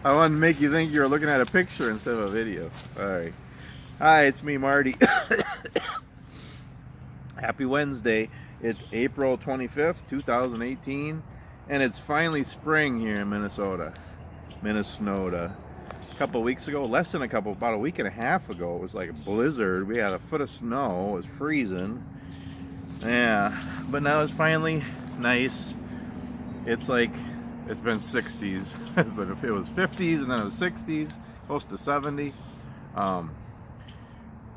I wanted to make you think you were looking at a picture instead of a video. Alright. Hi, it's me, Marty. Happy Wednesday. It's April 25th, 2018, and it's finally spring here in Minnesota. A couple of weeks ago, about a week and a half ago, it was like a blizzard. We had a foot of snow. It was freezing. Yeah, but now it's finally nice. It's like, it's been 60s. It was 50s and then it was 60s, close to 70. Wow,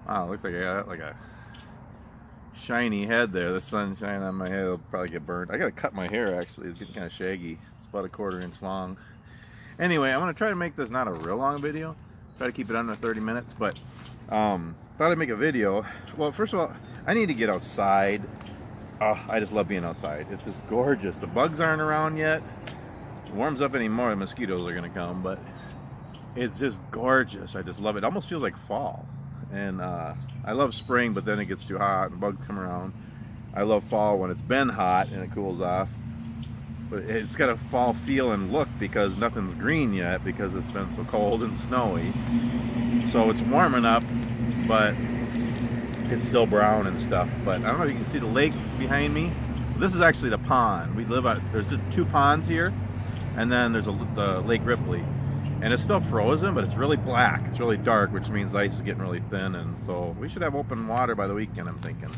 it looks like I got like a shiny head there. The sunshine on my head will probably get burnt. I gotta cut my hair actually. It's getting kind of shaggy. It's about a 1/4 inch long. Anyway, I'm gonna try to make this not a real long video. Try to keep it under 30 minutes, but thought I'd make a video. Well, first of all, I need to get outside. I just love being outside. It's just gorgeous. The bugs aren't around yet. It warms up anymore, the mosquitoes are gonna come, but it's just gorgeous. I just love it. It almost feels like fall. And I love spring, but then it gets too hot and bugs come around. I love fall when it's been hot and it cools off. But it's got a fall feel and look because nothing's green yet because it's been so cold and snowy. So it's warming up, but it's still brown and stuff. But I don't know if you can see the lake behind me. This is actually the pond. There's just 2 ponds here, and then there's the Lake Ripley. And it's still frozen, but it's really black. It's really dark, which means ice is getting really thin. And so we should have open water by the weekend, I'm thinking.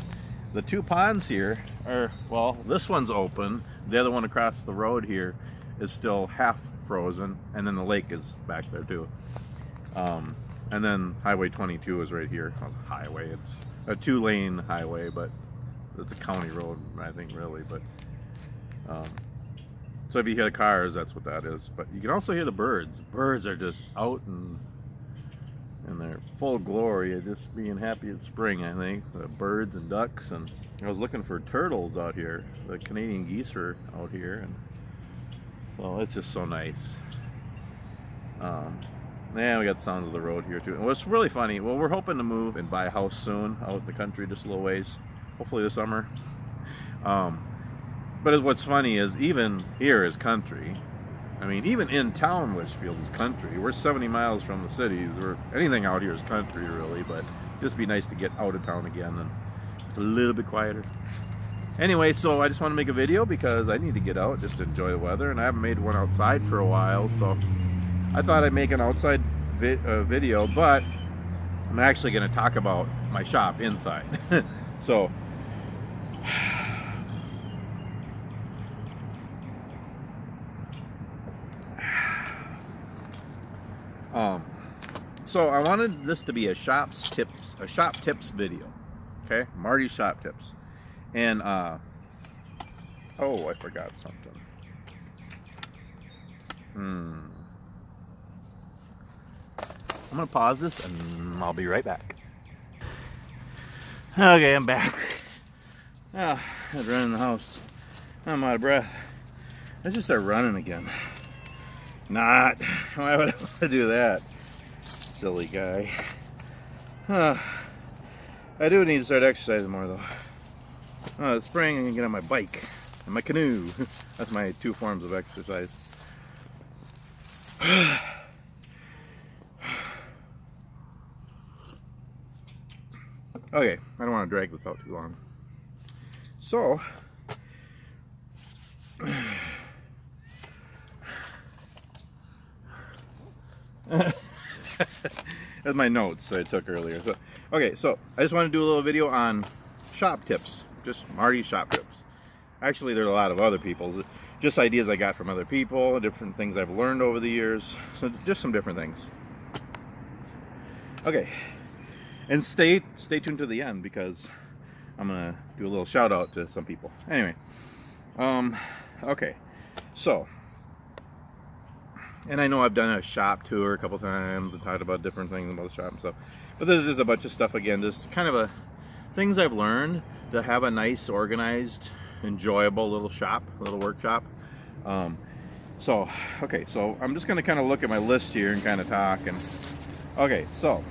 The 2 ponds here are, well, this one's open. The other one across the road here is still half frozen. And then the lake is back there too. And then Highway 22 is right here. Well, highway, it's a 2-lane highway, but it's a county road, I think, really. But so if you hear the cars, that's what that is. But you can also hear the birds. Birds are just out and in their full glory of just being happy it's spring, I think. The birds and ducks, and I was looking for turtles out here. The Canadian geese are out here, and well, it's just so nice. Yeah, we got the sounds of the road here too. And what's really funny, well, we're hoping to move and buy a house soon out in the country, just a little ways, hopefully this summer. But what's funny is even here is country. I mean, even in town, Litchfield is country. We're 70 miles from the cities. Anything out here is country, really. But just be nice to get out of town again and it's a little bit quieter. Anyway, so I just want to make a video because I need to get out just to enjoy the weather, and I haven't made one outside for a while. So I thought I'd make an outside video, but I'm actually going to talk about my shop inside. So. So I wanted this to be a shop tips video, okay? Marty's shop tips, and oh, I forgot something. I'm gonna pause this and I'll be right back. Okay, I'm back. I had to run in the house. I'm out of breath. I just started running again. Not. Why would I want to do that? Silly guy. I do need to start exercising more though. It's spring, I can get on my bike and my canoe. That's my 2 forms of exercise. Okay, I don't want to drag this out too long. So, that's my notes I took earlier. So, okay, so I just want to do a little video on shop tips, just Marty's shop tips. Actually, there's a lot of other people's, just ideas I got from other people, different things I've learned over the years. So just some different things. Okay, and stay tuned to the end because I'm gonna do a little shout out to some people. Anyway, okay, so. And I know I've done a shop tour a couple times and talked about different things about the shop and stuff. But this is just a bunch of stuff again, just kind of things I've learned to have a nice, organized, enjoyable little shop, little workshop. So I'm just going to kind of look at my list here and kind of talk. Okay, so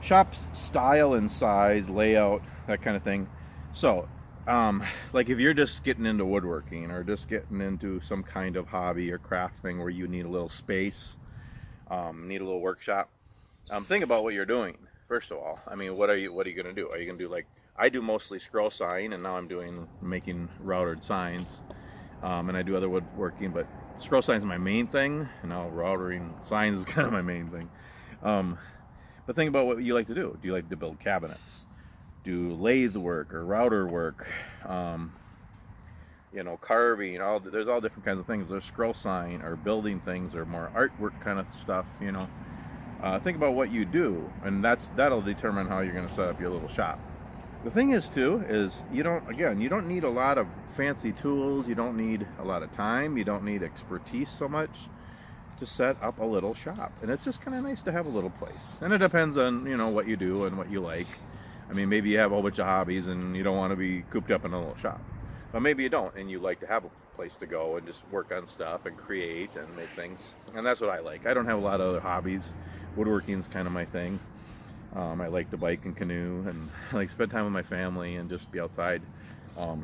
shop style and size, layout, that kind of thing. So like if you're just getting into woodworking or just getting into some kind of hobby or craft thing where you need a little space, need a little workshop, think about what you're doing. First of all, I mean, what are you going to do? Are you going to do like I do mostly scroll sign, and now I'm making routed signs, and I do other woodworking, but scroll signs is my main thing, and now routering signs is kind of my main thing. But think about what you like to do. Do you like to build cabinets? Do lathe work or router work? You know, carving. There's all different kinds of things. There's scroll sign or building things or more artwork kind of stuff. You know, think about what you do, and that'll determine how you're going to set up your little shop. The thing is you don't need a lot of fancy tools. You don't need a lot of time. You don't need expertise so much to set up a little shop. And it's just kind of nice to have a little place. And it depends on, you know, what you do and what you like. I mean, maybe you have a whole bunch of hobbies and you don't want to be cooped up in a little shop. But maybe you don't, and you like to have a place to go and just work on stuff and create and make things. And that's what I like. I don't have a lot of other hobbies. Woodworking's kind of my thing. I like to bike and canoe, and I like to spend time with my family and just be outside. I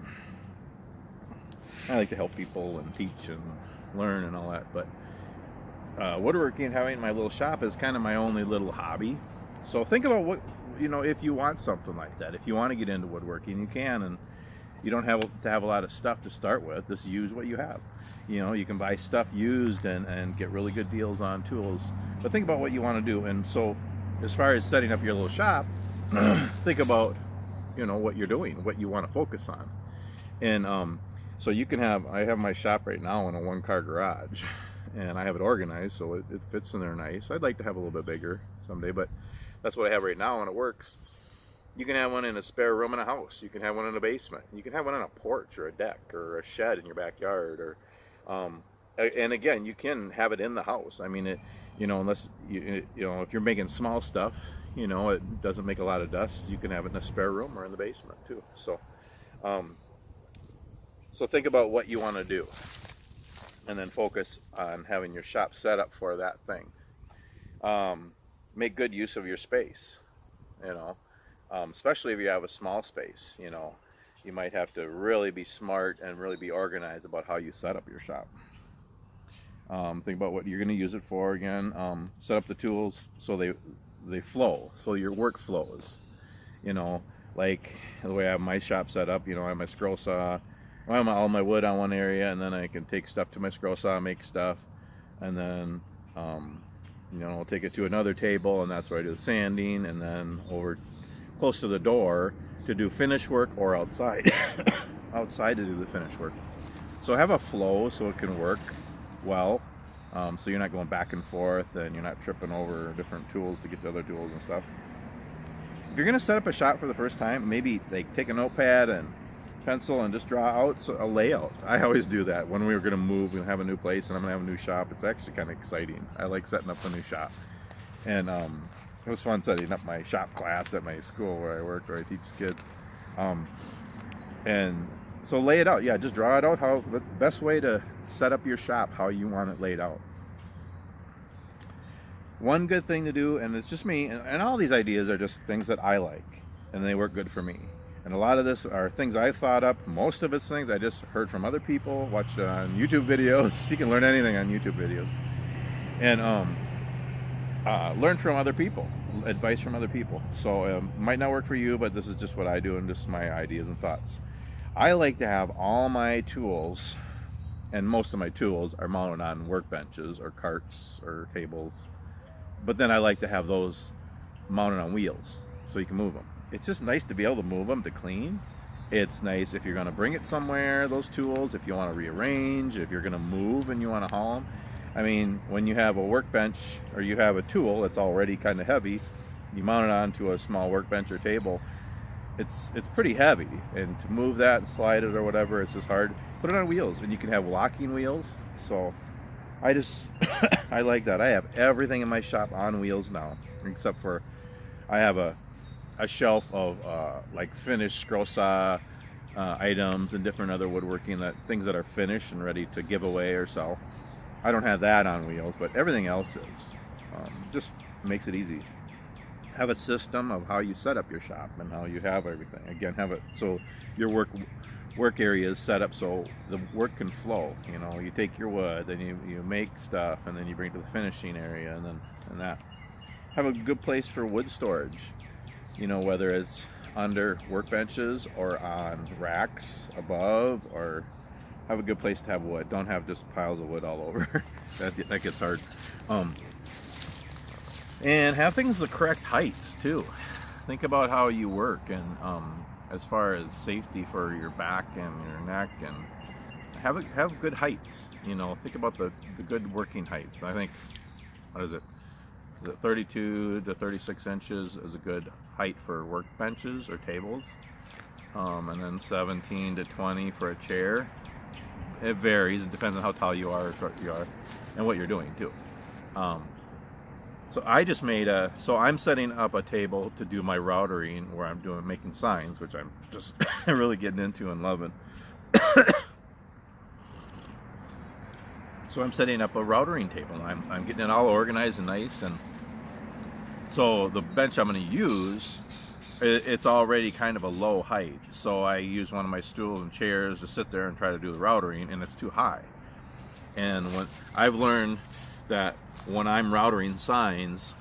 like to help people and teach and learn and all that. But woodworking, having my little shop, is kind of my only little hobby. So think about what, you know, if you want something like that. If you want to get into woodworking, you can, and you don't have to have a lot of stuff to start with. Just use what you have. You know, you can buy stuff used and get really good deals on tools. But think about what you want to do. And so as far as setting up your little shop, think about, you know, what you're doing, what you want to focus on. And so I have my shop right now in a one-car garage, and I have it organized so it fits in there nice. I'd like to have a little bit bigger someday, but that's what I have right now, and it works. You can have one in a spare room in a house. You can have one in a basement. You can have one on a porch or a deck or a shed in your backyard. Or, and again, you can have it in the house. I mean, unless you know, if you're making small stuff, you know, it doesn't make a lot of dust. You can have it in a spare room or in the basement too. So, so think about what you want to do, and then focus on having your shop set up for that thing. Make good use of your space, you know, especially if you have a small space. You know, you might have to really be smart and really be organized about how you set up your shop. Think about what you're going to use it for again. Set up the tools so they flow, so your work flows. You know, like the way I have my shop set up, you know, I have my scroll saw, I have all my wood on one area, and then I can take stuff to my scroll saw, make stuff, and then you know, I'll take it to another table, and that's where I do the sanding, and then over close to the door to do finish work, or outside outside to do the finish work. So have a flow so it can work well, so you're not going back and forth and you're not tripping over different tools to get to other tools and stuff. If you're going to set up a shop for the first time, maybe like take a notepad and pencil and just draw out a layout. I always do that when we were going to move and have a new place, and I'm going to have a new shop. It's actually kind of exciting. I like setting up a new shop, and it was fun setting up my shop class at my school where I work, where I teach kids. And so lay it out. Yeah, just draw it out, how the best way to set up your shop, how you want it laid out. One good thing to do, and it's just me, and all these ideas are just things that I like, and they work good for me. And a lot of this are things I've thought up. Most of it's things I just heard from other people, watched on YouTube videos. You can learn anything on YouTube videos. And learn from other people, advice from other people. So might not work for you, but this is just what I do and just my ideas and thoughts. I like to have all my tools, and most of my tools are mounted on workbenches or carts or tables. But then I like to have those mounted on wheels so you can move them. It's just nice to be able to move them to clean. It's nice if you're going to bring it somewhere, those tools, if you want to rearrange, if you're going to move and you want to haul them. I mean, when you have a workbench or you have a tool that's already kind of heavy, you mount it onto a small workbench or table, it's pretty heavy. And to move that and slide it or whatever, it's just hard. Put it on wheels, and you can have locking wheels. So I just, I like that. I have everything in my shop on wheels now, except for I have a shelf of like finished scroll saw items and different other woodworking, things that are finished and ready to give away or sell. I don't have that on wheels, but everything else is. Just makes it easy. have a system of how you set up your shop and how you have everything. Again, have it so your work area is set up so the work can flow. You know, you take your wood, then you make stuff, and then you bring it to the finishing area, and that. Have a good place for wood storage. You know, whether it's under workbenches or on racks above, or have a good place to have wood. Don't have just piles of wood all over. that gets hard. And have things the correct heights too. Think about how you work, and as far as safety for your back and your neck, and have good heights. You know, think about the good working heights. I think, what is it? 32 to 36 inches is a good height for workbenches or tables, and then 17 to 20 for a chair. It varies. It depends on how tall you are or short you are, and what you're doing too. So I just made so I'm setting up a table to do my routering, where I'm making signs, which I'm just really getting into and loving. So I'm setting up a routering table. I'm getting it all organized and nice, and so the bench I'm going to use, it's already kind of a low height. So I use one of my stools and chairs to sit there and try to do the routering, and it's too high. And when I've learned that when I'm routering signs,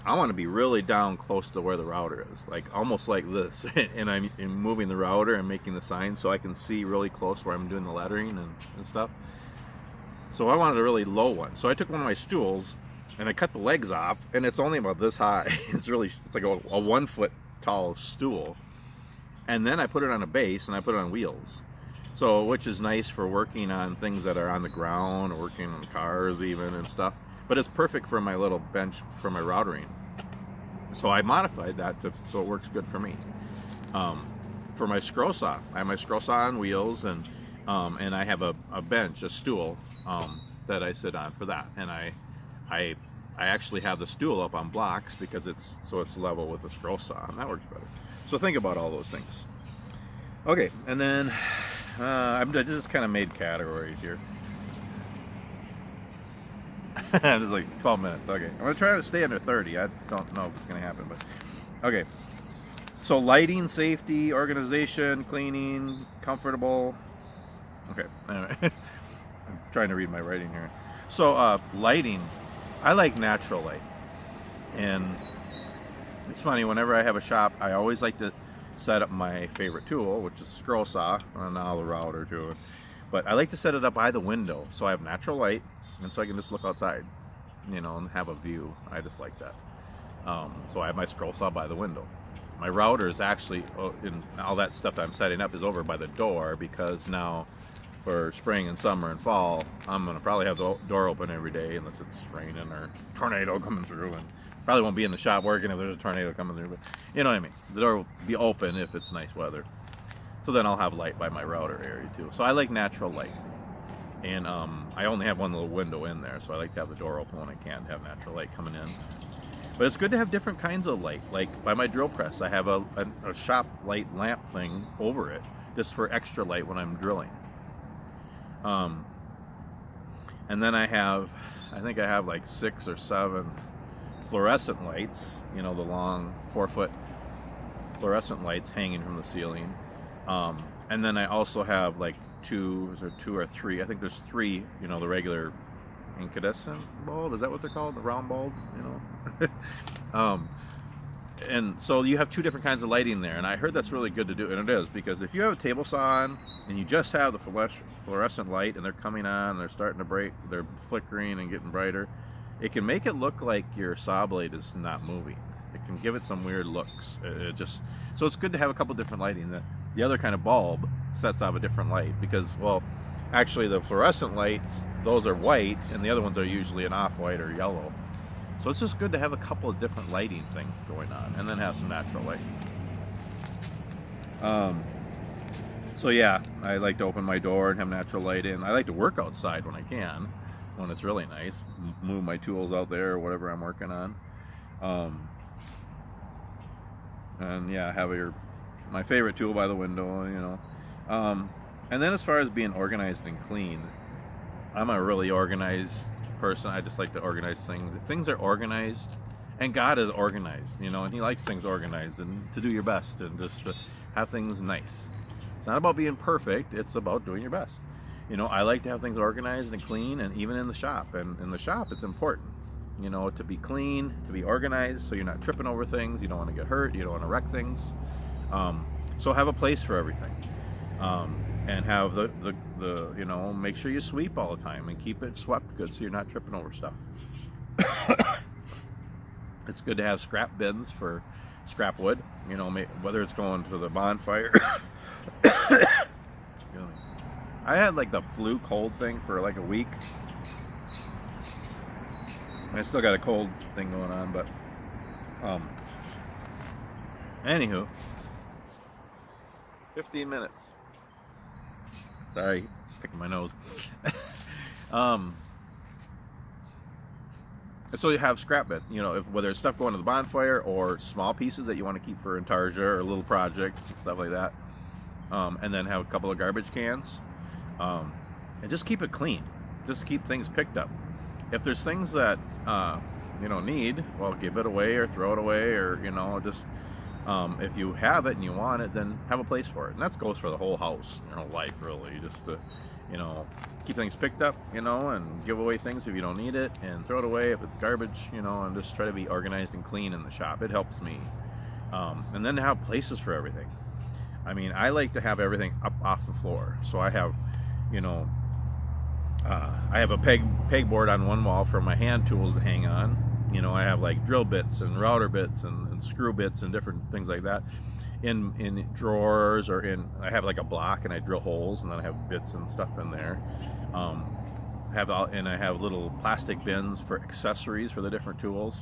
I want to be really down close to where the router is, like almost like this, and I'm moving the router and making the sign so I can see really close where I'm doing the lettering and stuff. So I wanted a really low one. So I took one of my stools and I cut the legs off, and it's only about this high. It's like a 1 foot tall stool. And then I put it on a base and I put it on wheels. So, which is nice for working on things that are on the ground, or working on cars even and stuff. But it's perfect for my little bench for my routering. So I modified that so it works good for me. For my scroll saw, I have my scroll saw on wheels, and I have a bench, a stool, that I sit on for that. And I actually have the stool up on blocks because it's level with the scroll saw, and that works better. So think about all those things. Okay, and then I just kind of made categories here. It's like 12 minutes. Okay, I'm gonna try to stay under 30. I don't know if it's gonna happen, but okay. So lighting, safety, organization, cleaning, comfortable. Okay, anyway. I'm trying to read my writing here. So lighting, I like natural light. And it's funny, whenever I have a shop, I always like to set up my favorite tool, which is a scroll saw, and now the router too. But I like to set it up by the window so I have natural light, and so I can just look outside, you know, and have a view. I just like that. So I have my scroll saw by the window. My router is actually, in all that stuff that I'm setting up is over by the door, because now for spring and summer and fall, I'm going to probably have the door open every day unless it's raining or tornado coming through, and probably won't be in the shop working if there's a tornado coming through, but you know what I mean. The door will be open if it's nice weather. So then I'll have light by my router area too. So I like natural light. And I only have one little window in there, so I like to have the door open when I can, to have natural light coming in. But it's good to have different kinds of light. Like by my drill press, I have a shop light lamp thing over it, just for extra light when I'm drilling. And then I think I have like 6 or 7 fluorescent lights, you know, the long 4-foot fluorescent lights hanging from the ceiling. And then I also have like 2 or 3, I think there's 3, you know, the regular incandescent bulb, is that what they're called? The round bulb, you know? And so you have 2 different kinds of lighting there, and I heard that's really good to do, and it is, because if you have a table saw on and you just have the fluorescent light and they're coming on, they're starting to break, they're flickering and getting brighter, it can make it look like your saw blade is not moving. It can give it some weird looks. So it's good to have a couple different lighting. The other kind of bulb sets off a different light, because, well, actually the fluorescent lights, those are white, and the other ones are usually an off-white or yellow. So it's just good to have a couple of different lighting things going on, and then have some natural light. So yeah, I like to open my door and have natural light in. I like to work outside when I can, when it's really nice. Move my tools out there or whatever I'm working on. And yeah, have my favorite tool by the window, you know. And then as far as being organized and clean, I'm a really organized person. I just like to organize things. If things are organized, And God is organized, you know, and He likes things organized, and to do your best and just to have things nice. It's not about being perfect, it's about doing your best. You know, I like to have things organized and clean, and even in the shop. And in the shop, it's important, you know, to be clean, to be organized, so you're not tripping over things. You don't want to get hurt. You don't want to wreck things. So have a place for everything, and have the you know, make sure you sweep all the time and keep it swept good, so you're not tripping over stuff. It's good to have scrap bins for scrap wood. You know, whether it's going to the bonfire. I had like the flu cold thing for like a week. I still got a cold thing going on, but anywho, 15 minutes. Sorry, picking my nose. So you have scrap bin, you know, whether it's stuff going to the bonfire or small pieces that you want to keep for intarsia or little projects and stuff like that. And then have a couple of garbage cans. And just keep it clean. Just keep things picked up. If there's things that you don't need, well, give it away or throw it away, or, you know, just if you have it and you want it, then have a place for it. And that goes for the whole house, your whole life, really. Just to, you know, keep things picked up, you know, and give away things if you don't need it, and throw it away if it's garbage, you know, and just try to be organized and clean in the shop. It helps me. And then to have places for everything. I mean, I like to have everything up off the floor. So I have, you know, I have a pegboard on one wall for my hand tools to hang on. You know, I have like drill bits and router bits and screw bits and different things like that in drawers, or I have like a block and I drill holes, and then I have bits and stuff in there. I have little plastic bins for accessories for the different tools.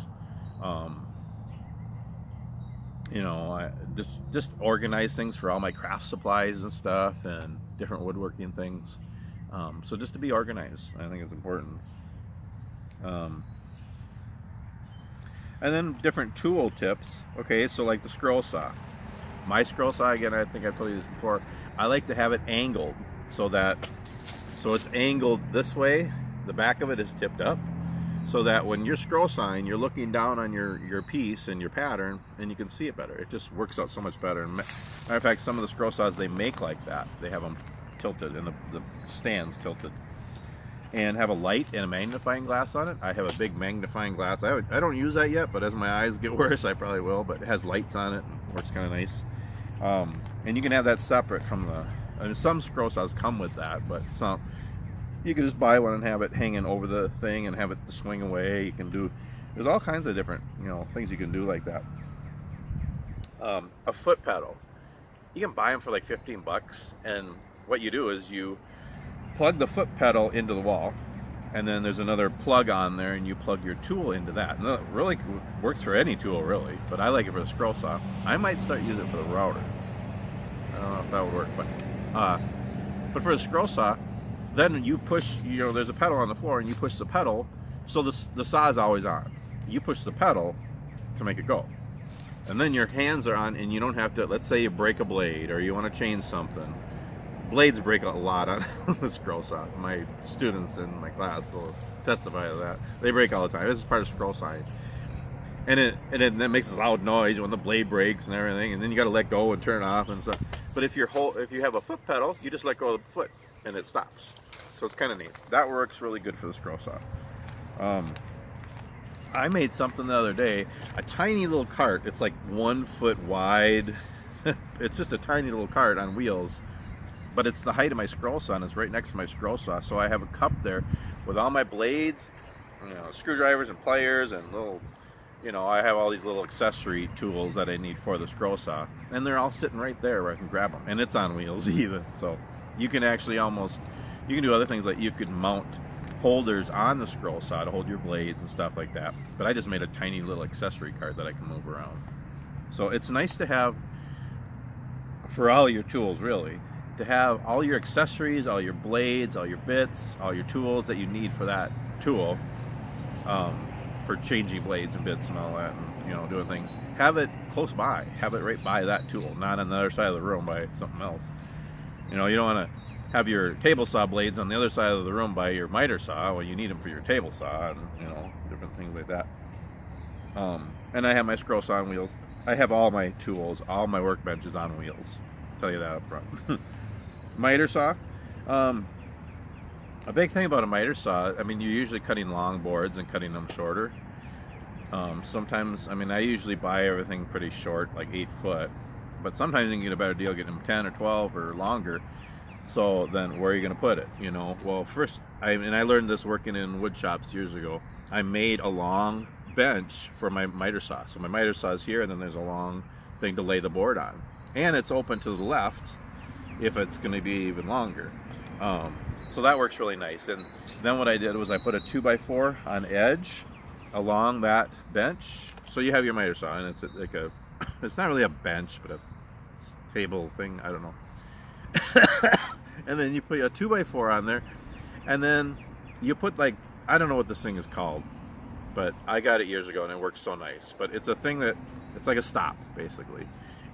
You know, I just organize things for all my craft supplies and stuff, and different woodworking things. So just to be organized, I think it's important. And then different tool tips. Okay, so like the scroll saw. My scroll saw, again, I think I've told you this before, I like to have it angled so it's angled this way. The back of it is tipped up, so that when you're scroll sawing, you're looking down on your piece and your pattern, and you can see it better. It just works out so much better. And matter of fact, some of the scroll saws they make like that. They have them tilted, and the stands tilted, and have a light and a magnifying glass on it. I have a big magnifying glass. I don't use that yet, but as my eyes get worse, I probably will. But it has lights on it, and works kind of nice. And you can have that separate from some scroll saws come with that, but some you can just buy one and have it hanging over the thing and have it to swing away. You can there's all kinds of different, you know, things you can do like that. A foot pedal, you can buy them for like 15 bucks, and what you do is you plug the foot pedal into the wall, and then there's another plug on there, and you plug your tool into that. And it really works for any tool, really, but I like it for the scroll saw. I might start using it for the router. I don't know if that would work, but for the scroll saw, then you push, you know, there's a pedal on the floor, and you push the pedal, so the saw is always on. You push the pedal to make it go. And then your hands are on, and you don't have to, let's say you break a blade, or you want to change something. Blades break a lot on the scroll saw. My students in my class will testify to that. They break all the time. This is part of scroll sawing. And it makes a loud noise when the blade breaks and everything, and then you got to let go and turn it off and stuff. But if you have a foot pedal, you just let go of the foot and it stops. So it's kind of neat. That works really good for the scroll saw. I made something the other day, a tiny little cart. It's like 1 foot wide. It's just a tiny little cart on wheels, but it's the height of my scroll saw, and it's right next to my scroll saw. So I have a cup there with all my blades, you know, screwdrivers and pliers and little, you know, I have all these little accessory tools that I need for the scroll saw, and they're all sitting right there where I can grab them, and it's on wheels even. So you can actually you can do other things, like you could mount holders on the scroll saw to hold your blades and stuff like that. But I just made a tiny little accessory cart that I can move around. So it's nice to have, for all your tools really, to have all your accessories, all your blades, all your bits, all your tools that you need for that tool, for changing blades and bits and all that, and, you know, doing things. Have it close by. Have it right by that tool, not on the other side of the room by something else. You know, you don't want to have your table saw blades on the other side of the room by your miter saw when you need them for your table saw, and, you know, different things like that. And I have my scroll saw on wheels. I have all my tools, all my workbenches on wheels. I'll tell you that up front. Miter saw. A big thing about a miter saw, I mean, you're usually cutting long boards and cutting them shorter. Sometimes, I mean, I usually buy everything pretty short, like 8 foot. But sometimes you can get a better deal getting them 10 or 12 or longer. So then where are you going to put it? You know, well, first, I learned this working in wood shops years ago. I made a long bench for my miter saw. So my miter saw is here, and then there's a long thing to lay the board on. And it's open to the left if it's going to be even longer. So that works really nice. And then what I did was I put a 2x4 on edge along that bench. So you have your miter saw, and it's like a, it's not really a bench, but a table thing, I don't know. And then you put a 2x4 on there, and then you put, like, I don't know what this thing is called, but I got it years ago and it works so nice. But it's a thing that, it's like a stop basically,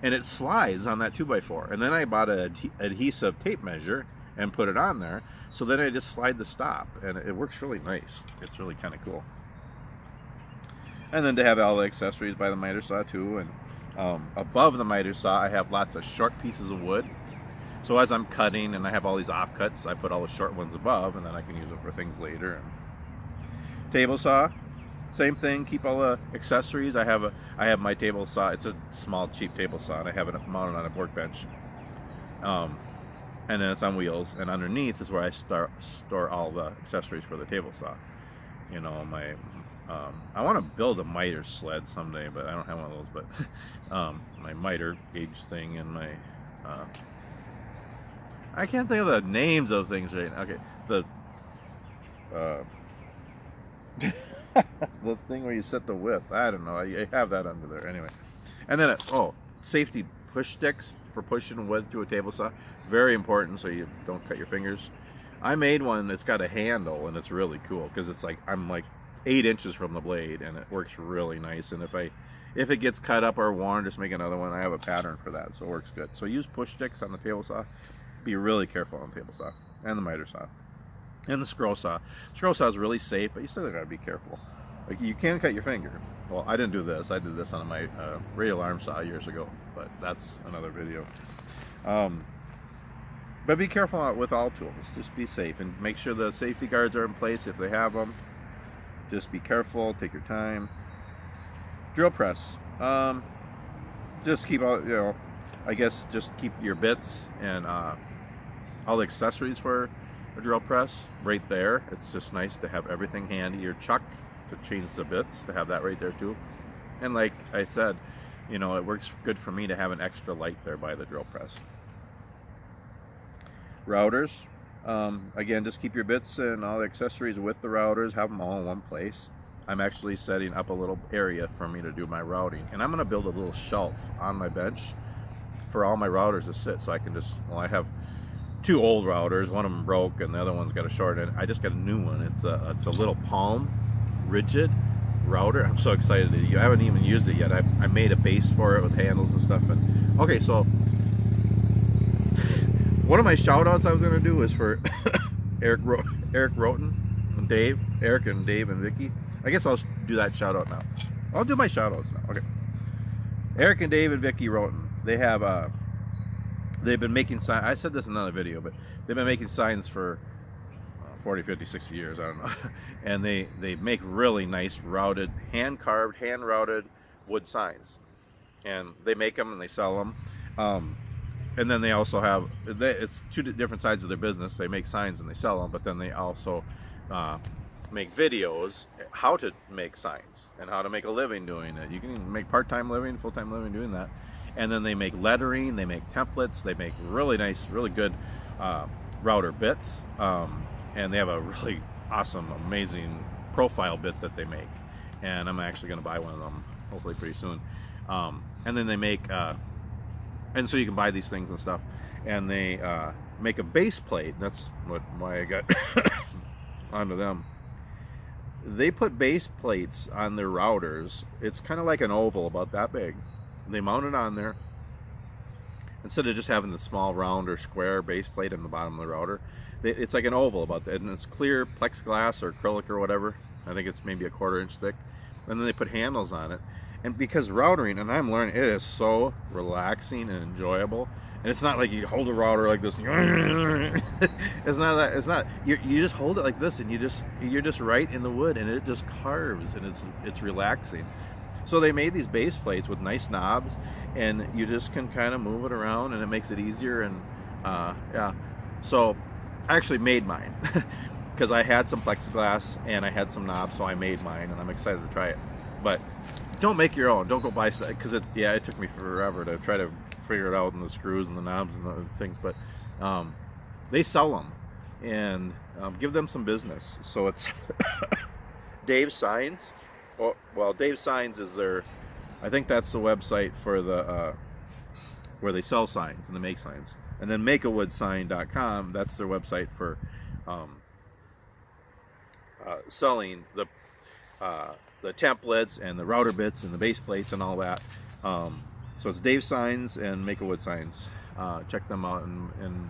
and it slides on that 2x4. And then I bought an adhesive tape measure and put it on there, so then I just slide the stop, and it works really nice. It's really kind of cool. And then to have all the accessories by the miter saw too. And above the miter saw, I have lots of short pieces of wood. So as I'm cutting and I have all these offcuts, I put all the short ones above, and then I can use them for things later. And table saw, same thing. Keep all the accessories. I have my table saw. It's a small, cheap table saw, and I have it mounted on a workbench. And then it's on wheels, and underneath is where I store all the accessories for the table saw. You know, my I want to build a miter sled someday, but I don't have one of those. But my miter gauge thing and my I can't think of the names of things right now. Okay, the thing where you set the width. I don't know. I have that under there anyway. And then safety push sticks for pushing wood through a table saw. Very important, so you don't cut your fingers. I made one that's got a handle, and it's really cool because it's like I'm like 8 inches from the blade, and it works really nice. And if it gets cut up or worn, just make another one. I have a pattern for that, so it works good. So use push sticks on the table saw. Be really careful on the table saw and the miter saw and the scroll saw. Scroll saw is really safe, but you still gotta be careful. Like, you can cut your finger. Well, I didn't do this. I did this on my radio alarm saw years ago, but that's another video. But be careful with all tools. Just be safe and make sure the safety guards are in place if they have them. Just be careful. Take your time. Drill press. Just keep all, I guess just keep your bits and all the accessories for a drill press right there. It's just nice to have everything handy. Your chuck to change the bits, to have that right there too. And like I said, it works good for me to have an extra light there by the drill press. Routers. Again, just keep your bits and all the accessories with the routers. Have them all in one place. I'm actually setting up a little area for me to do my routing. And I'm going to build a little shelf on my bench for all my routers to sit, so I can just, I have 2 old routers. One of them broke and the other one's got a short end. I just got a new one. It's a little palm rigid router. I'm so excited. I haven't even used it yet. I made a base for it with handles and stuff. And okay, so one of my shout outs I was going to do is for Eric Roten and Dave, Eric and Dave and Vicky. I guess I'll do that shout out now. I'll do my shout outs now. Okay. Eric and Dave and Vicky Roten. They've been making signs. I said this in another video, but they've been making signs for 40, 50, 60 years. I don't know. And they make really nice routed, hand-carved, hand-routed wood signs. And they make them and they sell them. And then they also have, it's 2 different sides of their business. They make signs and they sell them, but then they also make videos how to make signs and how to make a living doing it. You can make part-time living, full-time living doing that. And then they make lettering, they make templates, they make really nice, really good router bits. And they have a really awesome, amazing profile bit that they make. And I'm actually going to buy one of them, hopefully pretty soon. And then they make, and so you can buy these things and stuff. And they make a base plate. That's why I got onto them. They put base plates on their routers. It's kind of like an oval, about that big. They mount it on there. Instead of just having the small round or square base plate in the bottom of the router, it's like an oval about that. And it's clear plexiglass or acrylic or whatever. I think it's maybe a 1/4 inch thick. and then they put handles on it. And because routering, and I'm learning, it is so relaxing and enjoyable. And it's not like you hold a router like this. It's not that. It's not. You just hold it like this, and you're just right in the wood, and it just carves, and it's relaxing. So they made these base plates with nice knobs, and you just can kind of move it around, and it makes it easier. And yeah, so I actually made mine because I had some plexiglass and I had some knobs, so I made mine, and I'm excited to try it. But don't make your own. Don't go buy stuff, because it took me forever to try to figure it out, and the screws and the knobs and the things. But they sell them, and give them some business. So it's Dave Signs. Well, Dave Signs is I think that's the website for the where they sell signs and they make signs. And then makeawoodsign.com, that's their website for selling the templates and the router bits and the base plates and all that. So it's Dave Signs and Make a Wood Signs. Check them out and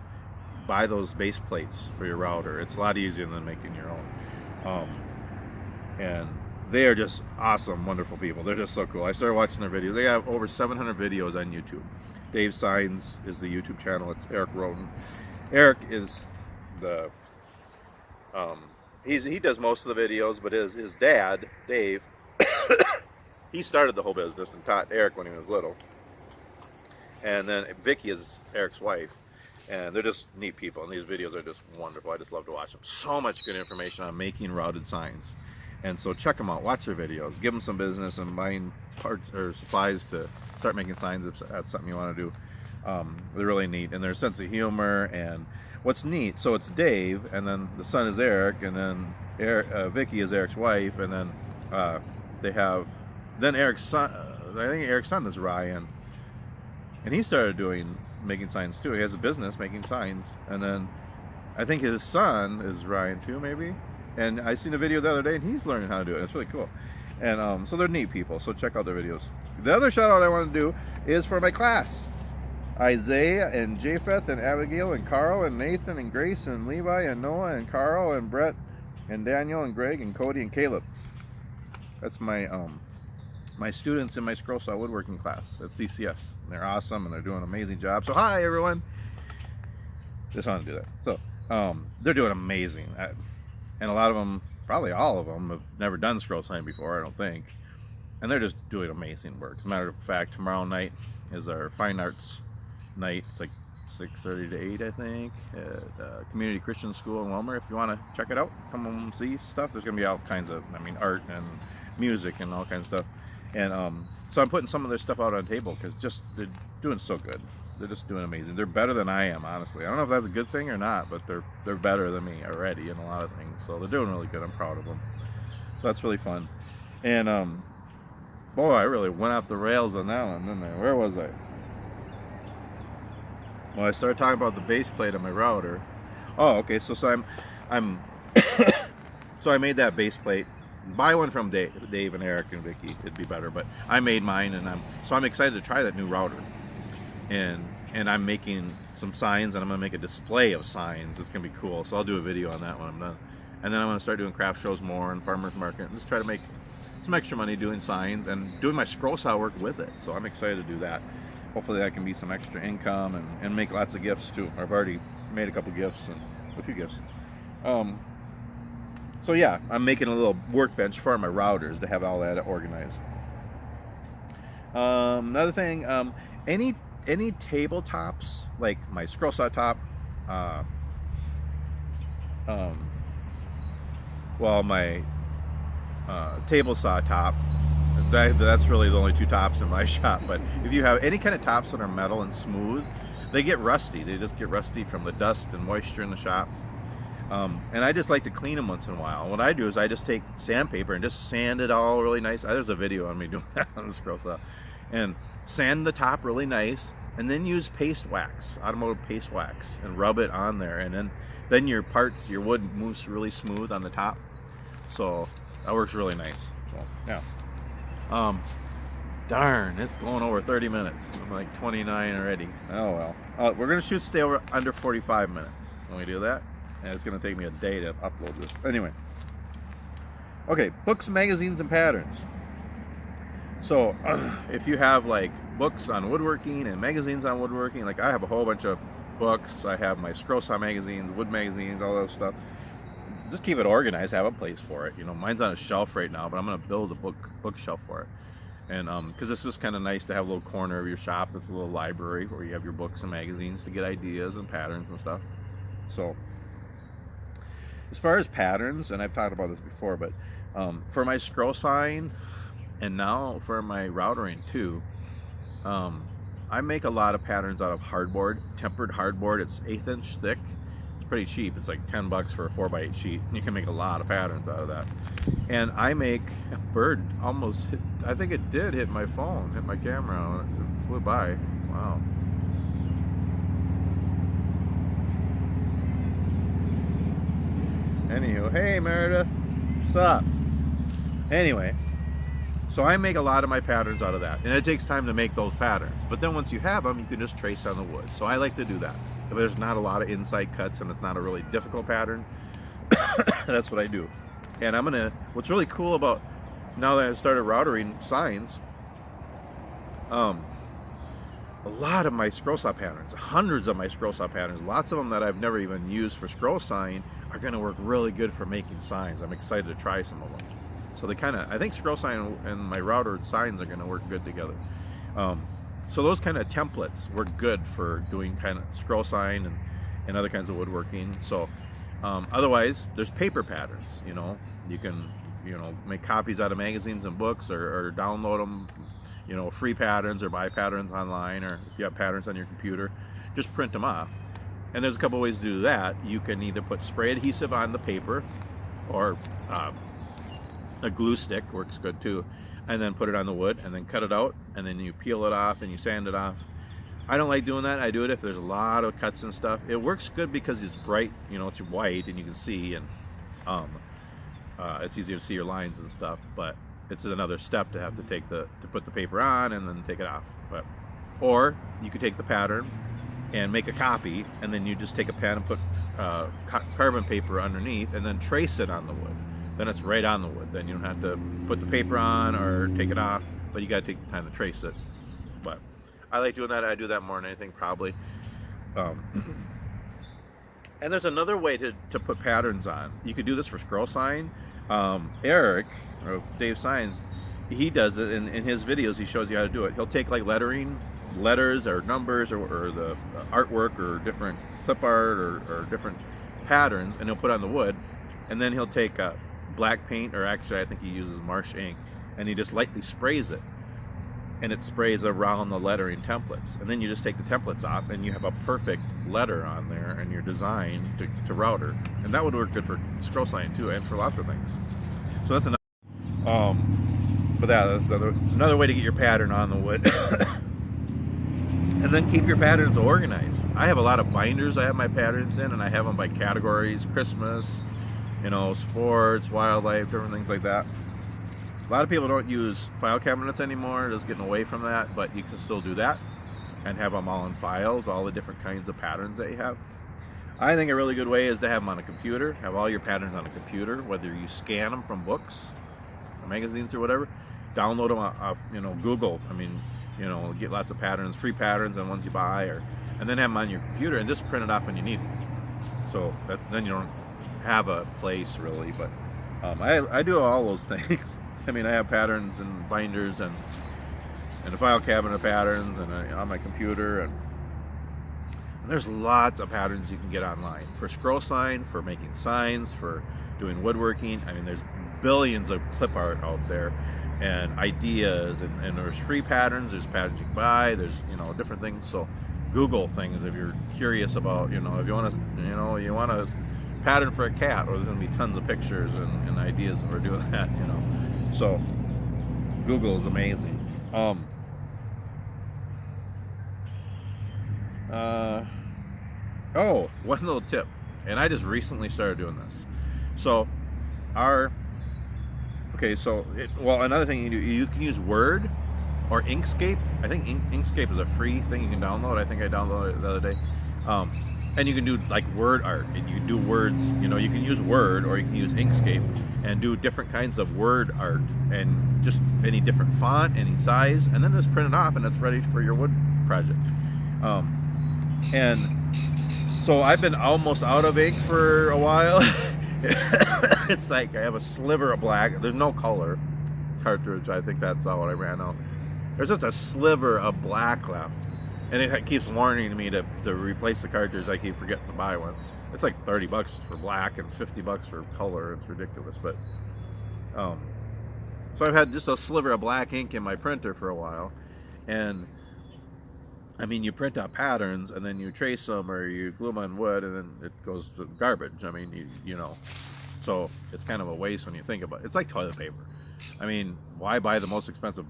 buy those base plates for your router. It's a lot easier than making your own. And they are just awesome, wonderful people. They're just so cool. I started watching their videos. They have over 700 videos on YouTube. Dave Signs is the YouTube channel. It's Eric Roten. Eric is the he does most of the videos, but his dad, Dave, he started the whole business and taught Eric when he was little. And then Vicky is Eric's wife, and they're just neat people, and these videos are just wonderful. I just love to watch them. So much good information on making routed signs. And so check them out, watch their videos, give them some business, and buying parts or supplies to start making signs if that's something you want to do. They're really neat, and their sense of humor. And what's neat, so it's Dave, and then the son is Eric, and then Vicky is Eric's wife, and then Eric's son, I think Eric's son is Ryan, and he started making signs too. He has a business making signs, and then I think his son is Ryan too, maybe. And I seen a video the other day, and he's learning how to do it. It's really cool. And so they're neat people, so check out their videos. The other shout out I want to do is for my class. Isaiah and Japheth and Abigail and Carl and Nathan and Grace and Levi and Noah and Carl and Brett and Daniel and Greg and Cody and Caleb. That's my my students in my scroll saw woodworking class at CCS. They're awesome, and they're doing an amazing job. So hi everyone. Just wanted to do that. So they're doing amazing. And a lot of them, probably all of them, have never done scroll sign before, I don't think. And they're just doing amazing work. As a matter of fact, tomorrow night is our fine arts night. It's like 6:30 to 8, I think, at Community Christian School in Wilmer. If you want to check it out, come and see stuff. There's going to be all kinds of, art and music and all kinds of stuff. And so I'm putting some of their stuff out on the table because they're doing so good. They're just doing amazing. They're better than I am, honestly. I don't know if that's a good thing or not, but they're better than me already in a lot of things. So they're doing really good. I'm proud of them. So that's really fun. And boy, I really went off the rails on that one, didn't I? Where was I? Well, I started talking about the base plate on my router. Oh, okay. So I'm so I made that base plate. Buy one from Dave and Eric and Vicky. It'd be better, but I made mine, and I'm excited to try that new router. And I'm making some signs, and I'm gonna make a display of signs. It's gonna be cool. So I'll do a video on that when I'm done. And then I'm gonna start doing craft shows more and farmers market, and just try to make some extra money doing signs and doing my scroll saw work with it. So I'm excited to do that. Hopefully that can be some extra income and make lots of gifts too. I've already made a couple gifts and a few gifts. So yeah, I'm making a little workbench for my routers to have all that organized. Another thing, any tabletops, like my scroll saw top, my table saw top, that's really the only two tops in my shop. But if you have any kind of tops that are metal and smooth, they get rusty. They just get rusty from the dust and moisture in the shop. And I just like to clean them once in a while. What I do is I just take sandpaper and just sand it all really nice. There's a video on me doing that on the scroll saw. And sand the top really nice, and then use paste wax, automotive paste wax, and rub it on there. And then your wood moves really smooth on the top. So that works really nice. So yeah. Darn, it's going over 30 minutes. I'm like 29 already. Oh well. We're gonna stay over under 45 minutes when we do that. And it's gonna take me a day to upload this. Anyway. Okay, books, magazines, and patterns. So if you have like books on woodworking and magazines on woodworking, like I have a whole bunch of books. I have my scroll saw magazines, wood magazines, all those stuff. Just keep it organized, have a place for it. You know, mine's on a shelf right now, but I'm gonna build a bookshelf for it. And because it's just kind of nice to have a little corner of your shop that's a little library where you have your books and magazines to get ideas and patterns and stuff. So as far as patterns, and I've talked about this before, but for my scroll sign and now for my routering too, I make a lot of patterns out of hardboard, tempered hardboard. It's 1/8 inch thick. It's pretty cheap. It's like $10 for a 4x8 sheet. You can make a lot of patterns out of that. And I make a bird almost hit, I think it did hit my phone, hit my camera. It flew by. Wow. Anywho, hey Meredith, what's up? Anyway, so I make a lot of my patterns out of that, and it takes time to make those patterns. But then once you have them, you can just trace on the wood. So I like to do that. If there's not a lot of inside cuts and it's not a really difficult pattern, that's what I do. And what's really cool about now that I started routering signs, a lot of my scroll saw patterns, hundreds of my scroll saw patterns, lots of them that I've never even used for scroll sign are going to work really good for making signs. I'm excited to try some of them. So they I think scroll sign and my router signs are going to work good together. So those kind of templates work good for doing kind of scroll sign and other kinds of woodworking. So otherwise, there's paper patterns. You know, you can make copies out of magazines and books, or download them. You know, free patterns, or buy patterns online, or if you have patterns on your computer, just print them off. And there's a couple ways to do that. You can either put spray adhesive on the paper, or a glue stick works good too, and then put it on the wood, and then cut it out, and then you peel it off and you sand it off. I don't like doing that. I do it if there's a lot of cuts and stuff. It works good because it's bright, you know, it's white and you can see, and it's easier to see your lines and stuff, but it's another step to have to put the paper on and then take it off. Or you could take the pattern and make a copy, and then you just take a pen and put carbon paper underneath and then trace it on the wood. Then it's right on the wood. Then you don't have to put the paper on or take it off, but you got to take the time to trace it. But I like doing that. I do that more than anything, probably. And there's another way to put patterns on. You could do this for scroll sign. Eric, or Dave Signs, he does it in his videos. He shows you how to do it. He'll take like letters or numbers, or the artwork, or different clip art, or different patterns, and he'll put on the wood. And then he'll take black paint, or actually I think he uses marsh ink, and he just lightly sprays it, and it sprays around the lettering templates. And then you just take the templates off, and you have a perfect letter on there, and your design to router. And that would work good for scroll sign too, and for lots of things. So that's another. But that's another way to get your pattern on the wood. And then keep your patterns organized. I have a lot of binders I have my patterns in, and I have them by categories: Christmas, you know, sports, wildlife, different things like that. A lot of people don't use file cabinets anymore, just getting away from that, but you can still do that and have them all in files, all the different kinds of patterns that you have. I think a really good way is to have them on a computer, have all your patterns on a computer, whether you scan them from books or magazines or whatever, download them off, Google. I mean, get lots of patterns, free patterns and ones you buy, and then have them on your computer and just print it off when you need it. So then you don't have a place really, but I do all those things. I mean, I have patterns and binders and a file cabinet of patterns, and on my computer, and there's lots of patterns you can get online for scroll sign, for making signs, for doing woodworking. I mean, there's billions of clip art out there and ideas, and there's free patterns, there's patterns you can buy, there's different things. So Google things if you're curious about, if you want to, you want a pattern for a cat, or there's going to be tons of pictures and ideas for doing that, So Google is amazing. One little tip, and I just recently started doing this. So another thing you can do, you can use Word or Inkscape. I think Inkscape is a free thing you can download. I think I downloaded it the other day. And you can do like word art, and you can do words, you can use Word or you can use Inkscape and do different kinds of word art, and just any different font, any size, and then just print it off, and it's ready for your wood project. And so I've been almost out of ink for a while. It's like I have a sliver of black. There's no color cartridge. I think that's all what I ran out. There's just a sliver of black left, and it keeps warning me to replace the cartridge. I keep forgetting to buy one. It's like $30 for black and $50 for color. It's ridiculous. But so I've had just a sliver of black ink in my printer for a while, and I mean, you print out patterns and then you trace them or you glue them on wood, and then it goes to garbage. I mean, you know, so it's kind of a waste when you think about it. It's like toilet paper. I mean, why buy the most expensive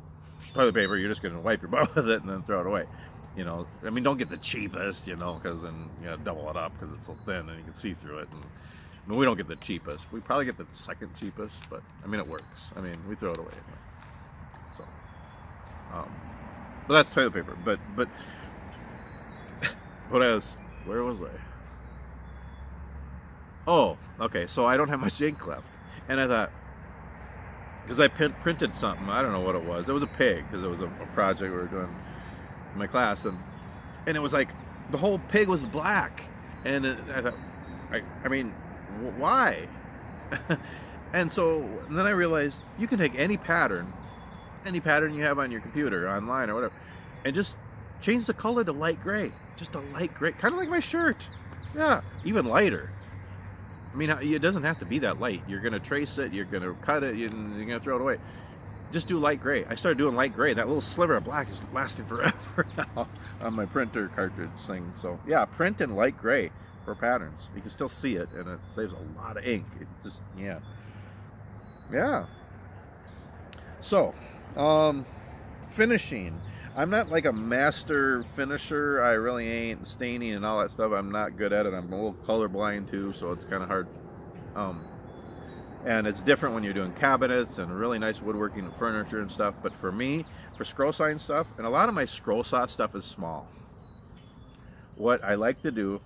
toilet paper? You're just going to wipe your butt with it and then throw it away. You know, I mean, don't get the cheapest, you know, because then you gotta double it up because it's so thin and you can see through it. And I mean, we don't get the cheapest. We probably get the second cheapest, but I mean, it works. I mean, we throw it away anyway. So, but that's toilet paper. But where was I? Oh, okay. So I don't have much ink left, and I thought, because I printed something, I don't know what it was. It was a pig, because it was a project we were doing in my class, and it was like the whole pig was black, and I thought, I mean, why? And then I realized you can take any pattern you have on your computer, online or whatever, and just change the color to light gray. Just a light gray, kind of like my shirt. Yeah, even lighter. I mean, it doesn't have to be that light. You're going to trace it, you're going to cut it, you're going to throw it away. Just do light gray. I started doing light gray. That little sliver of black is lasting forever now on my printer cartridge thing. So yeah, print in light gray for patterns. You can still see it, and it saves a lot of ink. It just, yeah. So, finishing. I'm not like a master finisher. I really ain't. Staining and all that stuff, I'm not good at it. I'm a little colorblind too, so it's kind of hard. And it's different when you're doing cabinets and really nice woodworking and furniture and stuff. But for me, for scroll sign stuff, and a lot of my scroll saw stuff is small. What I like to do,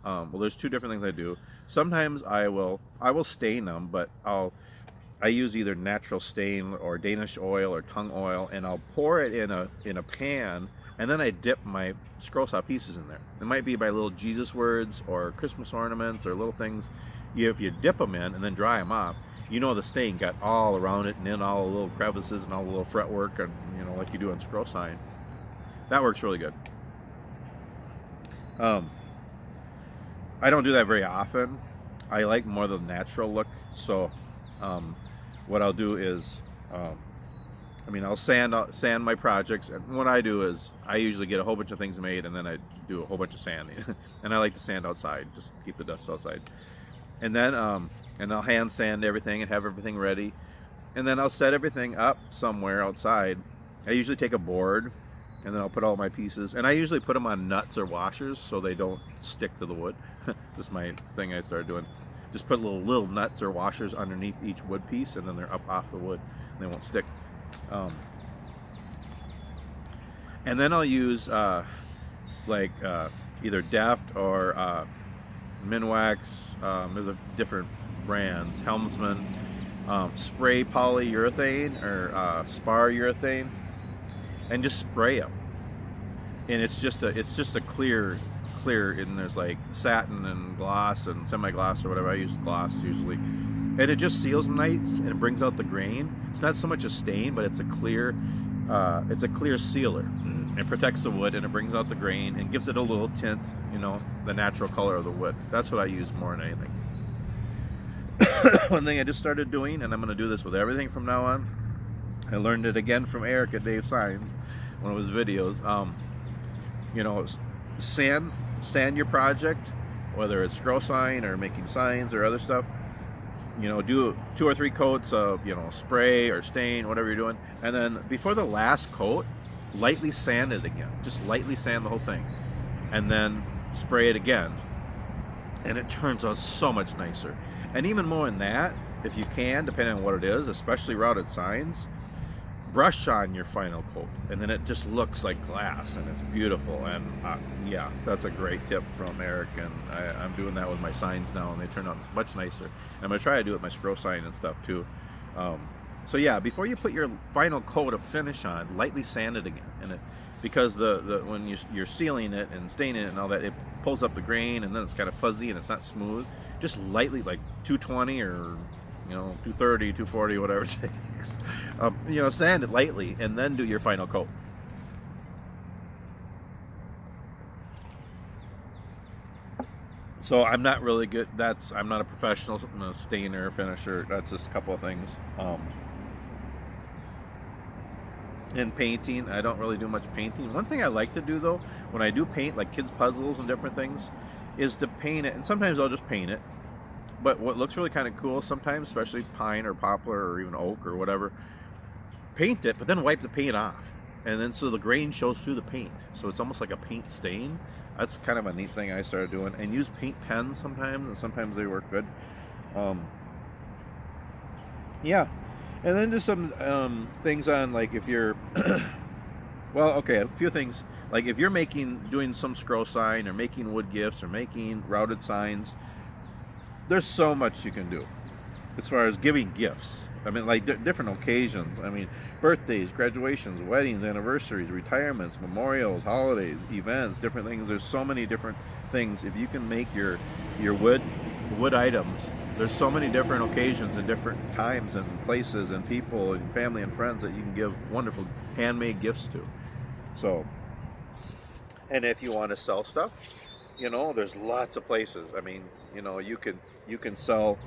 well, there's two different things I do. Sometimes I will stain them, but I use either natural stain or Danish oil or tung oil, and I'll pour it in a pan, and then I dip my scroll saw pieces in there. It might be by little Jesus words or Christmas ornaments or little things. If you dip them in and then dry them off, you know the stain got all around it and in all the little crevices and all the little fretwork, and you know, like you do on scroll sign. That works really good. I don't do that very often. I like more the natural look, so what I'll do is, I'll sand my projects, and what I do is I usually get a whole bunch of things made, and then I do a whole bunch of sanding, and I like to sand outside, just keep the dust outside, and then and I'll hand sand everything and have everything ready, and then I'll set everything up somewhere outside. I usually take a board, and then I'll put all my pieces, and I usually put them on nuts or washers so they don't stick to the wood. This is my thing I started doing. Just put little nuts or washers underneath each wood piece, and then they're up off the wood and they won't stick. And then I'll use either Deft or Minwax. There's a different brands, Helmsman, spray polyurethane or spar urethane, and just spray them. And it's just a clear, and there's like satin and gloss and semi-gloss or whatever. I use gloss usually, and it just seals them nice and it brings out the grain. It's not so much a stain, but it's a clear sealer. It protects the wood and it brings out the grain and gives it a little tint, you know, the natural color of the wood. That's what I use more than anything. One thing I just started doing, and I'm going to do this with everything from now on. I learned it again from Eric at Dave Signs, one of his videos. Sand your project, whether it's scroll sign or making signs or other stuff. You know, do 2 or 3 coats of, spray or stain, whatever you're doing, and then before the last coat, lightly sand it again. Just lightly sand the whole thing, and then spray it again, and it turns out so much nicer. And even more than that, if you can, depending on what it is, especially routed signs, brush on your final coat, and then it just looks like glass, and it's beautiful. And yeah, that's a great tip from Eric, and I'm doing that with my signs now, and they turn out much nicer. I'm going to try to do it with my scroll sign and stuff too. So yeah, before you put your final coat of finish on, lightly sand it again, because the when you're sealing it and staining it and all that, it pulls up the grain, and then it's kind of fuzzy and it's not smooth. Just lightly, like 220 or 230, 240, whatever it takes. Sand it lightly and then do your final coat. So I'm not really good. I'm not a professional stainer, finisher. That's just a couple of things. And painting, I don't really do much painting. One thing I like to do though, when I do paint like kids' puzzles and different things, is to paint it. And sometimes I'll just paint it. But what looks really kind of cool sometimes, especially pine or poplar or even oak or whatever, paint it, but then wipe the paint off. And then so the grain shows through the paint. So it's almost like a paint stain. That's kind of a neat thing I started doing. And use paint pens sometimes, and sometimes they work good. Yeah. And then just some things on, like, if you're, well, okay, a few things. Like if you're doing some scroll sign or making wood gifts or making routed signs, there's so much you can do as far as giving gifts. I mean, like different occasions. I mean, birthdays, graduations, weddings, anniversaries, retirements, memorials, holidays, events, different things. There's so many different things. If you can make your wood items, there's so many different occasions and different times and places and people and family and friends that you can give wonderful handmade gifts to. So, and if you want to sell stuff, there's lots of places. I mean, you can sell.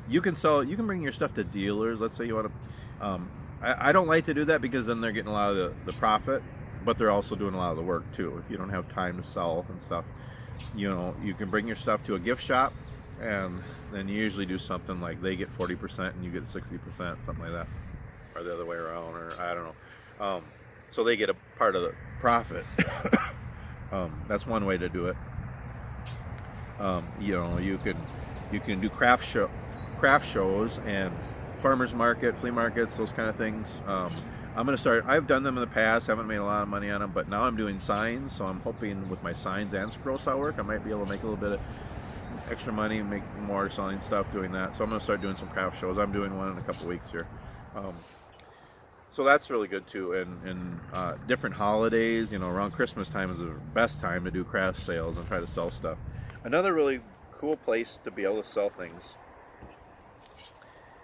You can bring your stuff to dealers. Let's say you want to. I don't like to do that because then they're getting a lot of the profit, but they're also doing a lot of the work too. If you don't have time to sell and stuff, you can bring your stuff to a gift shop, and then you usually do something like they get 40% and you get 60%, something like that, or the other way around, or I don't know. So they get a part of the profit. That's one way to do it. You can do craft shows and farmers market, flea markets, those kind of things. I'm going to start. I've done them in the past, haven't made a lot of money on them, but now I'm doing signs, so I'm hoping with my signs and scroll saw work, I might be able to make a little bit of extra money, make more selling stuff doing that. So I'm going to start doing some craft shows. I'm doing one in a couple weeks here. So that's really good too. And different holidays, around Christmas time is the best time to do craft sales and try to sell stuff. Another really cool place to be able to sell things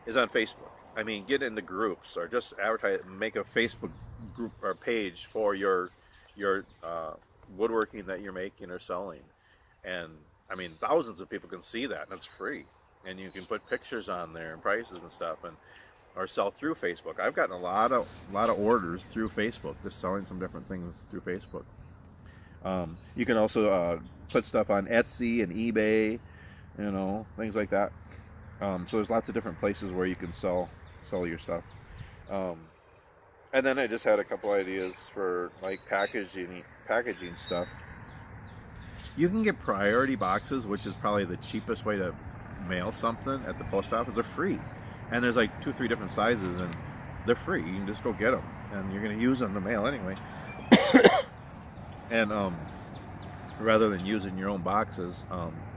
is on Facebook. I mean, get into groups or just advertise, make a Facebook group or page for your woodworking that you're making or selling. And I mean, thousands of people can see that, and it's free. And you can put pictures on there and prices and stuff, or sell through Facebook. I've gotten a lot of orders through Facebook, just selling some different things through Facebook. You can also put stuff on Etsy and eBay, things like that. So there's lots of different places where you can sell your stuff. And then I just had a couple ideas for like packaging stuff. You can get priority boxes, which is probably the cheapest way to mail something at the post office. They're free, and there's like 2-3 different sizes, and they're free. You can just go get them, and you're going to use them to mail anyway. And rather than using your own boxes,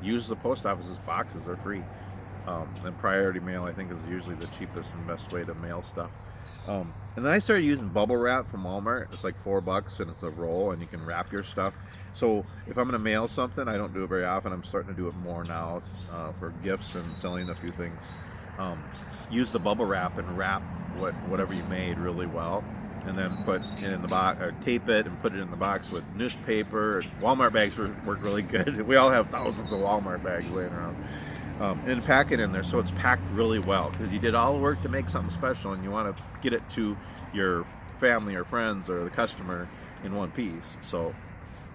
use the post office's boxes. They're free. And priority mail, I think, is usually the cheapest and best way to mail stuff. And then I started using bubble wrap from Walmart. It's like $4 and it's a roll, and you can wrap your stuff. So if I'm going to mail something, I don't do it very often. I'm starting to do it more now for gifts and selling a few things. Use the bubble wrap and wrap whatever you made really well, and then put it in the box, or tape it and put it in the box with newspaper. Walmart bags work really good. We all have thousands of Walmart bags laying around. And pack it in there so it's packed really well, because you did all the work to make something special, and you want to get it to your family or friends or the customer in one piece. So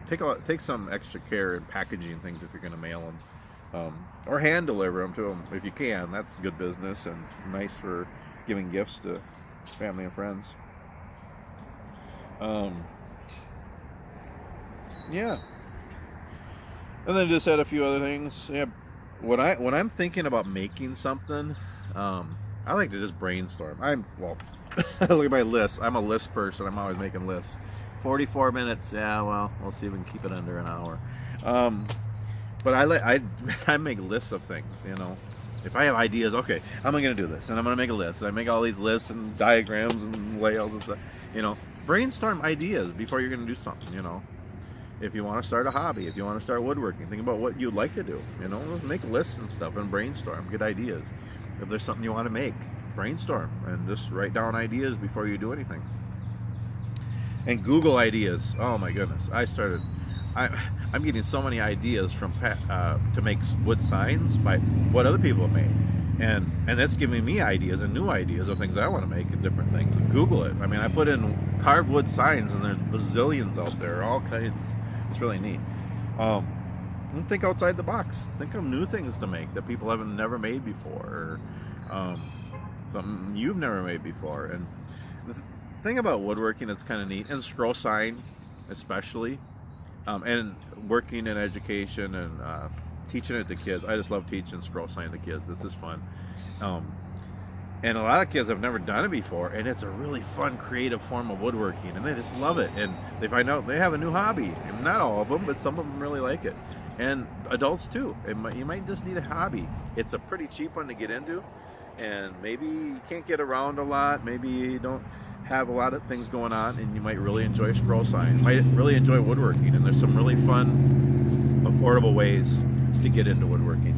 take some extra care in packaging things if you're going to mail them, or hand deliver them to them if you can. That's good business and nice for giving gifts to family and friends. Yeah, and then just had a few other things. Yeah. When I'm thinking about making something, I like to just brainstorm. Look at my list. I'm a list person. I'm always making lists. 44 minutes. Yeah, well, we'll see if we can keep it under an hour. But I make lists of things, if I have ideas, okay, how am I going to do this? And I'm going to make a list. And I make all these lists and diagrams and layouts and stuff. You know, brainstorm ideas before you're going to do something, you know. If you want to start a hobby, if you want to start woodworking, think about what you'd like to do. You know, make lists and stuff and brainstorm, get ideas. If there's something you want to make, brainstorm and just write down ideas before you do anything. And Google ideas. Oh my goodness, I'm getting so many ideas from to make wood signs by what other people have made, and that's giving me ideas and new ideas of things I want to make and different things. And Google it. I mean, I put in carved wood signs, and there's bazillions out there, all kinds. It's really neat. And think outside the box. Think of new things to make that people haven't never made before, or something you've never made before. And the thing about woodworking that's kind of neat, and scroll sign especially. And working in education and teaching it to kids. I just love teaching scroll sign to kids. It's just fun. And a lot of kids have never done it before, and it's a really fun, creative form of woodworking, and they just love it. And they find out they have a new hobby. And not all of them, but some of them really like it. And adults too. You might just need a hobby. It's a pretty cheap one to get into, and maybe you can't get around a lot. Maybe you don't have a lot of things going on, and you might really enjoy scroll sign. You might really enjoy woodworking, and there's some really fun, affordable ways to get into woodworking.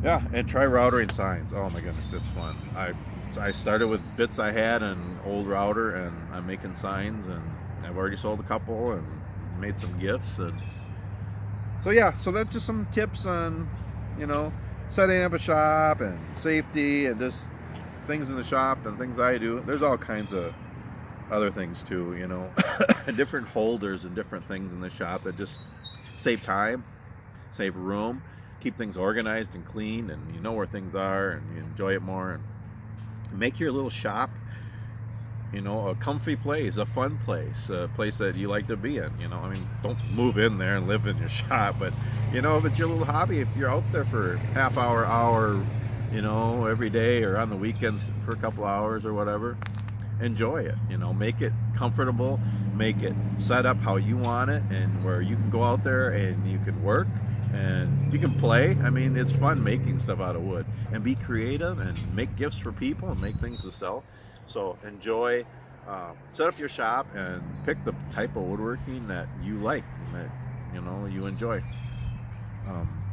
Yeah, and try routering signs. Oh my goodness, it's fun. I started with bits I had and old router, and I'm making signs, and I've already sold a couple and made some gifts. And so yeah, so that's just some tips on, you know, setting up a shop and safety and just things in the shop and things I do. There's all kinds of other things too, you know, different holders and different things in the shop that just save time, save room, keep things organized and clean, and you know where things are, and you enjoy it more, and make your little shop, you know, a comfy place, a fun place, a place that you like to be in. You know, I mean, don't move in there and live in your shop, but you know, if it's your little hobby, if you're out there for half hour, you know, every day or on the weekends for a couple hours or whatever, enjoy it. You know, make it comfortable, make it set up how you want it, and where you can go out there and you can work and you can play. I mean, it's fun making stuff out of wood, and be creative and make gifts for people and make things to sell. So enjoy, set up your shop and pick the type of woodworking that you like and that, you know, you enjoy.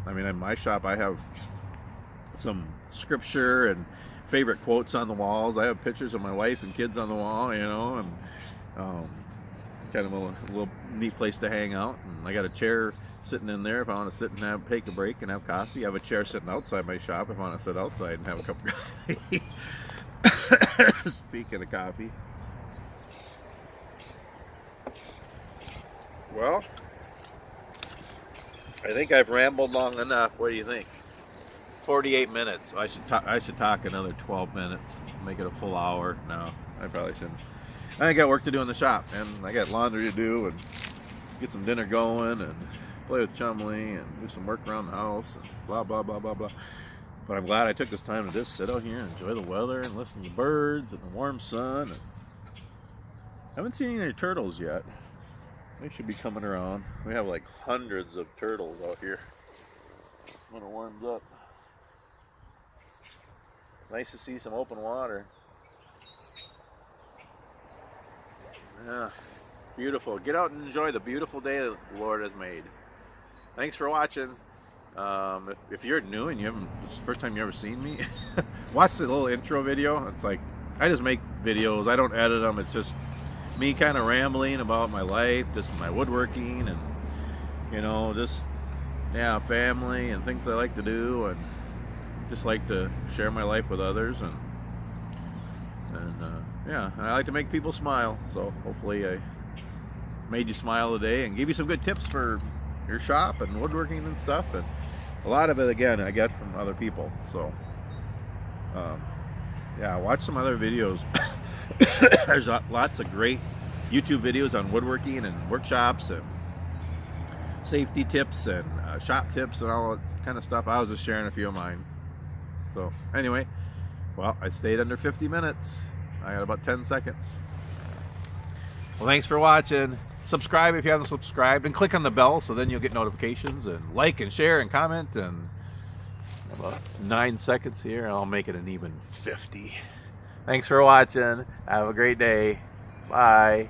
I mean, in my shop I have some scripture and favorite quotes on the walls. I have pictures of my wife and kids on the wall, you know, and kind of a little neat place to hang out. And I got a chair sitting in there if I want to sit and take a break and have coffee. I have a chair sitting outside my shop if I want to sit outside and have a cup of coffee. Speaking of coffee, well, I think I've rambled long enough. What do you think? 48 minutes. I should talk another 12 minutes. Make it a full hour. No, I probably shouldn't. I got work to do in the shop, and I got laundry to do, and get some dinner going, and play with Chumley, and do some work around the house, and blah blah blah blah blah. But I'm glad I took this time to just sit out here and enjoy the weather and listen to the birds and the warm sun. And I haven't seen any turtles yet. They should be coming around. We have like hundreds of turtles out here when it warms up. Nice to see some open water. Yeah, beautiful. Get out and enjoy the beautiful day that the Lord has made. Thanks for watching. If you're new and this is the first time you ever seen me, watch the little intro video. It's like, I just make videos. I don't edit them. It's just me kind of rambling about my life, just my woodworking, and, you know, just, yeah, family and things I like to do, and just like to share my life with others, and yeah, I like to make people smile. So hopefully I made you smile today and give you some good tips for your shop and woodworking and stuff. And a lot of it, again, I get from other people. So yeah, watch some other videos. There's lots of great YouTube videos on woodworking and workshops and safety tips and shop tips and all that kind of stuff. I was just sharing a few of mine. So anyway, well, I stayed under 50 minutes. I got about 10 seconds. Well, thanks for watching. Subscribe if you haven't subscribed, and click on the bell so then you'll get notifications, and like and share and comment, and About 9 seconds here, and I'll make it an even 50. Thanks for watching. Have a great day. Bye.